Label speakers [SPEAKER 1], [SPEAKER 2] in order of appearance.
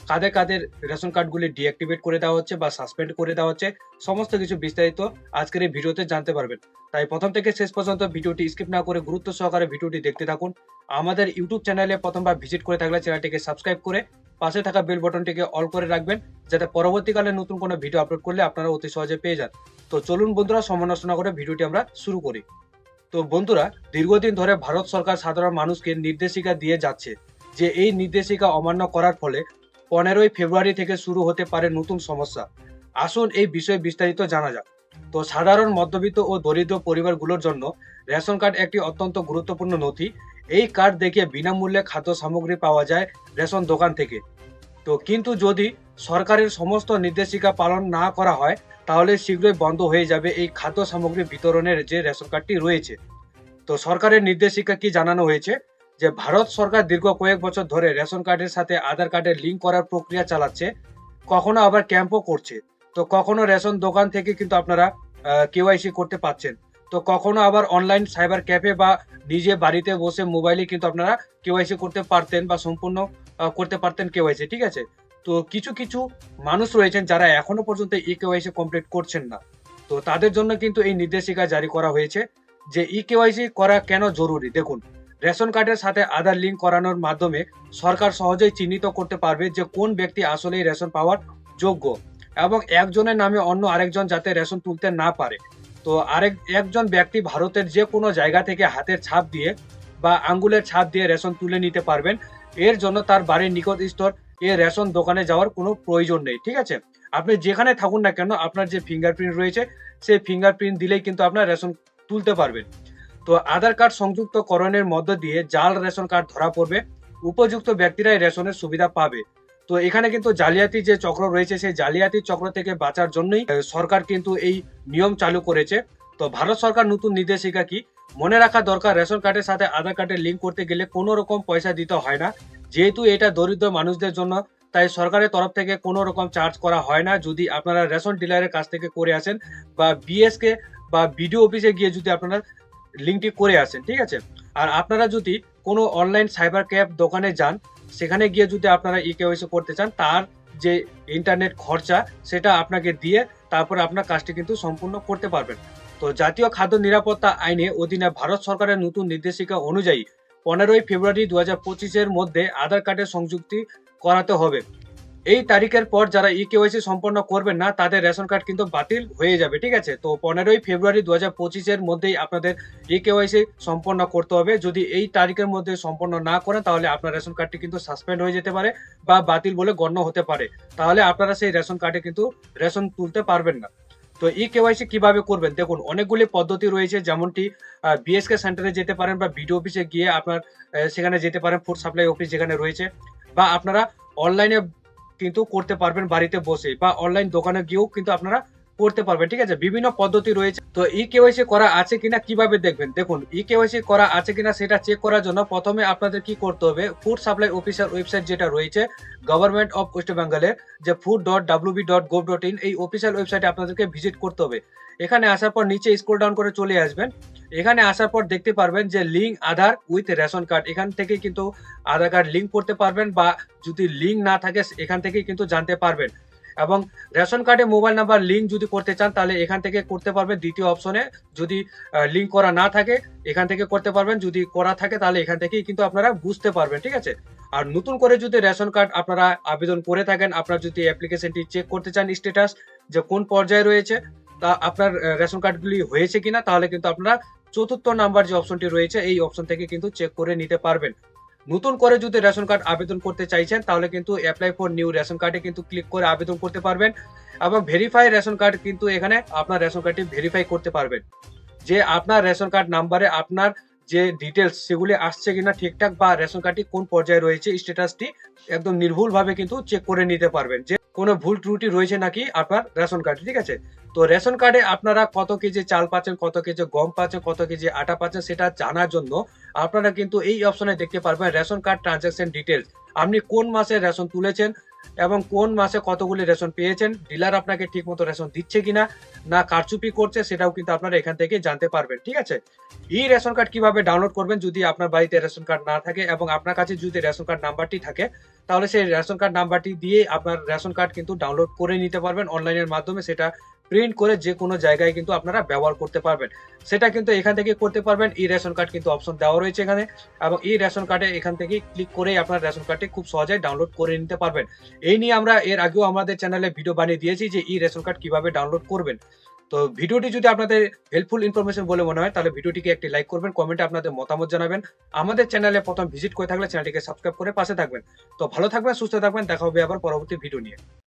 [SPEAKER 1] কাদের কাদের ration কার্ডগুলি deactivate করে দেওয়া হচ্ছে বা সাসপেন্ড করে দেওয়া হচ্ছে, সমস্ত কিছু বিস্তারিত আজকের এই ভিডিওতে জানতে পারবেন। তাই প্রথম থেকে শেষ পর্যন্ত ভিডিওটি স্কিপ না করে গুরুত্ব সহকারে ভিডিওটি দেখতে থাকুন। আমাদের ইউটিউব চ্যানেলে প্রথমবার ভিজিট করে থাকলে চ্যানেলটিকে সাবস্ক্রাইব করে পাশে থাকা বেল বাটনটিকে অল করে রাখবেন, যাতে পরবর্তীকালে নতুন কোনো ভিডিও আপলোড করলে আপনারা অতি সহজে পেয়ে যান। তো চলুন বন্ধুরা, সময় নষ্ট না করে ভিডিওটি আমরা শুরু করি। তো বন্ধুরা, দীর্ঘদিন ধরে ভারত সরকার সাধারণ মানুষকে নির্দেশিকা দিয়ে যাচ্ছে যে এই নির্দেশিকা অমান্য করার ফলে 15ই ফেব্রুয়ারি থেকে শুরু হতে পারে নতুন সমস্যা। আসুন এই বিষয়ে বিস্তারিত জানা যাক। তো সাধারণ মধ্যবিত্ত ও দরিদ্র পরিবারগুলোর জন্য রেশন কার্ড একটি অত্যন্ত গুরুত্বপূর্ণ নথি। এই কার্ড দেখে বিনামূল্যে খাদ্য সামগ্রী পাওয়া যায় রেশন দোকান থেকে। তো কিন্তু যদি সরকারের সমস্ত নির্দেশিকা পালন না করা হয়, তাহলে শীঘ্রই বন্ধ হয়ে যাবে এই খাদ্য সামগ্রী বিতরণের যে রেশন কার্ডটি রয়েছে। তো সরকারের নির্দেশিকা কি জানানো হয়েছে যে ভারত সরকার দীর্ঘ কয়েক বছর ধরে রেশন কার্ডের সাথে আধার কার্ডের লিঙ্ক করার প্রক্রিয়া চালাচ্ছে, কখনো আবার ক্যাম্পও করছে। তো কখনো রেশন দোকান থেকে কিন্তু আপনারা কেওয়াইসি করতে পাচ্ছেন, তো কখনো আবার অনলাইন সাইবার ক্যাফে বা নিজে বাড়িতে বসে মোবাইলে কিন্তু আপনারা কেওয়াইসি করতে পারতেন বা সম্পূর্ণ করতে পারতেন কেওয়াইসি, ঠিক আছে। তো কিছু কিছু মানুষ রয়েছেন যারা এখনো পর্যন্ত ই কেওয়াইসি কমপ্লিট করছেন না। তো তাদের জন্য কিন্তু এই নির্দেশিকা জারি করা হয়েছে যে ই কেওয়াইসি করা কেন জরুরি। দেখুন, রেশন কার্ডের সাথে আধার লিঙ্ক করানোর মাধ্যমে সরকার সহজেই চিহ্নিত করতে পারবে যে কোন ব্যক্তি আসলেই রেশন পাওয়ার যোগ্য, এবং একজনের নামে অন্য আরেকজন যাতে রেশন তুলতে না পারে। তো একজন ব্যক্তি ভারতের যে কোনো জায়গা থেকে হাতের ছাপ দিয়ে বা আঙ্গুলের ছাপ দিয়ে রেশন তুলে নিতে পারবেন। এর জন্য তার বাড়ির নিকটস্থ এ রেশন দোকানে যাওয়ার কোনো প্রয়োজন নেই, ঠিক আছে। আপনি যেখানে থাকুন না কেন, আপনার যে ফিঙ্গারপ্রিন্ট রয়েছে সেই ফিঙ্গারপ্রিন্ট দিলেই কিন্তু আপনার রেশন তুলতে পারবেন। তো আধার কার্ড সংযুক্তকরণের মধ্য দিয়ে জাল রেশন কার্ড ধরা পড়বে, উপযুক্ত ব্যক্তিরাই রেশনের সুবিধা পাবে। তো এখানে কিন্তু জালিয়াতি যে চক্র রয়েছে সেই জালিয়াতি চক্র থেকে বাঁচার জন্যই সরকার কিন্তু এই নিয়ম চালু করেছে। তো ভারত সরকার নতুন নির্দেশিকা কি মনে রাখা দরকার, রেশন কার্ডের সাথে আধার কার্ডের লিঙ্ক করতে গেলে কোনো রকম পয়সা দিতে হয় না, যেহেতু এটা দরিদ্র মানুষদের জন্য। তাই সরকারের তরফ থেকে কোনো রকম চার্জ করা হয় না যদি আপনারা রেশন ডিলারের কাছ থেকে করে আসেন বা বিএসকে বা বিডিও অফিসে গিয়ে যদি আপনারা লিঙ্কটি করে আসেন, ঠিক আছে। আর আপনারা যদি কোনো অনলাইন সাইবার ক্যাফ দোকানে যান, সেখানে গিয়ে যদি আপনারা ই কেওয়াইসি করতে চান, তার যে ইন্টারনেট খরচা সেটা আপনাকে দিয়ে তারপরে আপনার কাজটি কিন্তু সম্পূর্ণ করতে পারবেন। তো জাতীয় খাদ্য নিরাপত্তা আইনে অধীনে ভারত সরকারের নতুন নির্দেশিকা অনুযায়ী 15ই ফেব্রুয়ারি 2025-এর মধ্যে আধার কার্ডের সংযুক্তি করাতে হবে। এই তারিখের পর যারা ই কেওয়াইসি সম্পন্ন করবেন না, তাদের রেশন কার্ড কিন্তু বাতিল হয়ে যাবে, ঠিক আছে। তো 15ই ফেব্রুয়ারি 2025-এর মধ্যেই আপনাদের ই কেওয়াইসি সম্পন্ন করতে হবে। যদি এই তারিখের মধ্যে সম্পন্ন না করেন, তাহলে আপনার রেশন কার্ডটি কিন্তু সাসপেন্ড হয়ে যেতে পারে বা বাতিল বলে গণ্য হতে পারে। তাহলে আপনারা সেই রেশন কার্ডে কিন্তু রেশন তুলতে পারবেন না। তো ই কেওয়াইসি কিভাবে করবেন, দেখুন অনেকগুলি পদ্ধতি রয়েছে, যেমনটি বিএসকে সেন্টারে যেতে পারেন বা বিডিও অফিসে গিয়ে আপনার সেখানে যেতে পারেন, ফুড সাপ্লাই অফিস যেখানে রয়েছে, বা আপনারা অনলাইনে কিন্তু করতে পারবেন বাড়িতে বসে, বা অনলাইন দোকানে গিয়েও কিন্তু আপনারা করতে পারবেন, ঠিক আছে। বিভিন্ন পদ্ধতি রয়েছে। তো ই কেওয়াইসি করা আছে কিনা কিভাবে দেখবেন, দেখুন ই কেওয়াইসি করা আছে কিনা সেটা চেক করার জন্য প্রথমে আপনাদের কি করতে হবে, ফুড সাপ্লাই অফিসার ওয়েবসাইট যেটা রয়েছে গভর্নমেন্ট অফ ওয়েস্ট বেঙ্গলের, যে food.wb.gov.in, এই অফিসিয়াল ওয়েবসাইটে আপনাদেরকে ভিজিট করতে হবে। এখানে আসার পর নিচে স্ক্রল ডাউন করে চলে আসবেন। এখানে আসার পর দেখতে পারবেন যে link Aadhaar with ration card, এখান থেকে কিন্তু আধার কার্ড লিঙ্ক করতে পারবেন, বা যদি লিঙ্ক না থাকে এখান থেকেই কিন্তু জানতে পারবেন। এবং রেশন কার্ডে মোবাইল নাম্বার লিঙ্ক যদি করতে চান, তাহলে এখান থেকে করতে পারবেন দ্বিতীয় অপশনে। যদি লিঙ্ক করা না থাকে এখান থেকে করতে পারবেন, যদি করা থাকে তাহলে এখান থেকেই কিন্তু আপনারা বুঝতে পারবেন, ঠিক আছে। আর নতুন করে যদি রেশন কার্ড আপনারা আবেদন করে থাকেন, আপনারা যদি অ্যাপ্লিকেশনটি চেক করতে চান স্ট্যাটাস যে কোন পর্যায়ে রয়েছে, তা আপনার রেশন কার্ডগুলি হয়েছে কিনা, তাহলে কিন্তু আপনারা চতুর্থ নাম্বার যে অপশনটি রয়েছে এই অপশন থেকে কিন্তু চেক করে নিতে পারবেন। নতুন করে যদি রেশন কার্ড আবেদন করতে চাইছেন, তাহলে কিন্তু অ্যাপ্লাই ফর নিউ রেশন কার্ডে কিন্তু ক্লিক করে আবেদন করতে পারবেন, এবং ভেরিফাই রেশন কার্ড কিন্তু এখানে আপনার রেশন কার্ডটি ভেরিফাই করতে পারবেন যে আপনার রেশন কার্ড নাম্বারে আপনার যে ডিটেলস সেগুলি আসছে কিনা ঠিকঠাক, বা রেশন কার্ডটি কোন পর্যায়ে রয়েছে স্ট্যাটাসটি একদম নির্ভুলভাবে কিন্তু চেক করে নিতে পারবেন যে কোনো ভুল ত্রুটি রয়েছে নাকি আপনার রেশন কার্ডে, ঠিক আছে। তো রেশন কার্ডে আপনারা কত কেজি চাল পাচ্ছেন, কত কেজি গম পাচ্ছেন, কত কেজি আটা পাচ্ছেন, সেটা জানার জন্য আপনারা কিন্তু এই অপশনে দেখতে পারবেন রেশন কার্ড ট্রানজাকশন ডিটেলস। আপনি কোন মাসে রেশন তুলেছেন, এবং কোন মাসে কতগুলি রেশন পেয়েছেন, ডিলার আপনাকে ঠিকমতো রেশন দিচ্ছে কিনা, না কারচুপি করছে, সেটাও কিন্তু আপনারা এখান থেকে জানতে পারবেন। ঠিক আছে? রেশন কার্ড কিভাবে ডাউনলোড করবেন, যদি আপনার বাড়িতে রেশন কার্ড না থাকে এবং আপনার কাছে যদি রেশন কার্ড নাম্বারটি থাকে, তাহলে সেই রেশন কার্ড নাম্বারটি দিয়ে আপনার রেশন কার্ড কিন্তু ডাউনলোড করে নিতে পারবেন অনলাইনের মাধ্যমে। সেটা প্রিন্ট করে যেকোনো জায়গায় কিন্তু আপনারা ব্যবহার করতে পারবেন। সেটা কিন্তু এখান থেকে করতে পারবেন। রেশন কার্ড কিন্তু অপশন দেওয়া রয়েছে এখানে, এবং রেশন কার্ডে এখান থেকে ক্লিক করেই আপনার রেশন কার্ডটি খুব সহজেই ডাউনলোড করে নিতে পারবেন। এই নিয়ে আমরা এর আগেও আমাদের চ্যানেলে ভিডিও বানিয়ে দিয়েছি যে রেশন কার্ড কিভাবে ডাউনলোড করবেন। তো ভিডিওটি যদি আপনাদের হেল্পফুল ইনফরমেশন বলে মনে হয়, তাহলে ভিডিওটিকে একটি লাইক করবেন, কমেন্টে আপনাদের মতামত জানাবেন। আমাদের চ্যানেলে প্রথম ভিজিট করে থাকলে চ্যানেলটিকে সাবস্ক্রাইব করে পাশে থাকবেন। তো ভালো থাকবেন, সুস্থ থাকবেন। দেখা হবে আবার পরবর্তী ভিডিও নিয়ে।